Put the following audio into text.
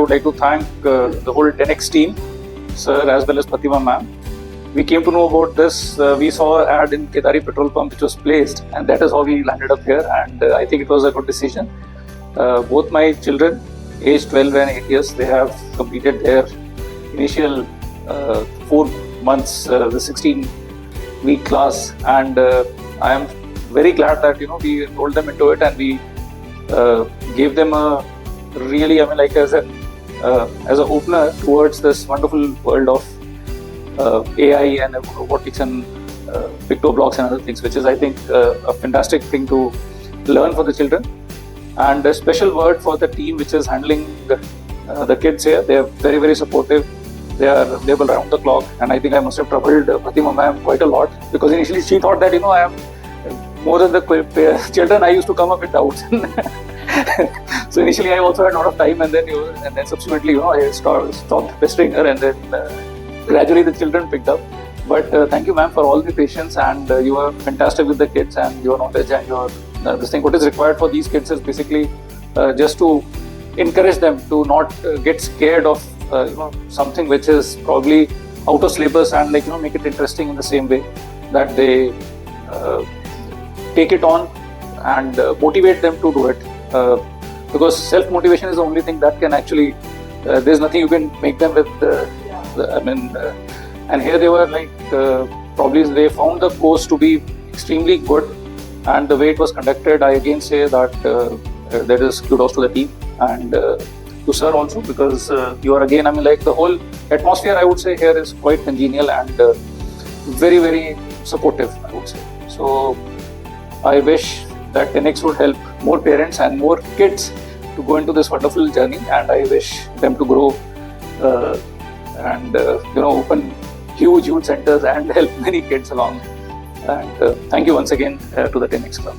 would like to thank the whole 10X team, sir, as well as Pratima ma'am. We came to know about this. We saw an ad in Kedari petrol pump which was placed, and that is how we landed up here. And I think it was a good decision. Both my children, aged 12 and 8 years, they have completed their initial 4 months, the 16-week class, and I am very glad that we enrolled them into it, and we gave them a really, as an opener towards this wonderful world of AI and robotics and picto blocks and other things, which is, I think, a fantastic thing to learn for the children. And a special word for the team which is handling the kids here. They are very, very supportive. They are available around the clock, and I think I must have troubled Pratima ma'am quite a lot, because initially she thought that I am more than the children. I used to come up with doubts. So initially I also had a lot of time, and then subsequently I stopped pestering her, and then gradually the children picked up. But thank you, ma'am, for all the patience, and you are fantastic with the kids and your knowledge and your this thing. What is required for these kids is basically just to encourage them to not get scared of something which is probably out of syllabus, and make it interesting in the same way that they take it on, and motivate them to do it, because self-motivation is the only thing that can actually there's nothing you can make them with and here they were probably they found the course to be extremely good, and the way it was conducted, I again say that there is kudos to the team, and to sir also, because you are again, the whole atmosphere, I would say, here is quite congenial and very, very supportive, I would say. So I wish that 10X would help more parents and more kids to go into this wonderful journey, and I wish them to grow and open huge centers and help many kids along. And thank you once again to the 10X Club.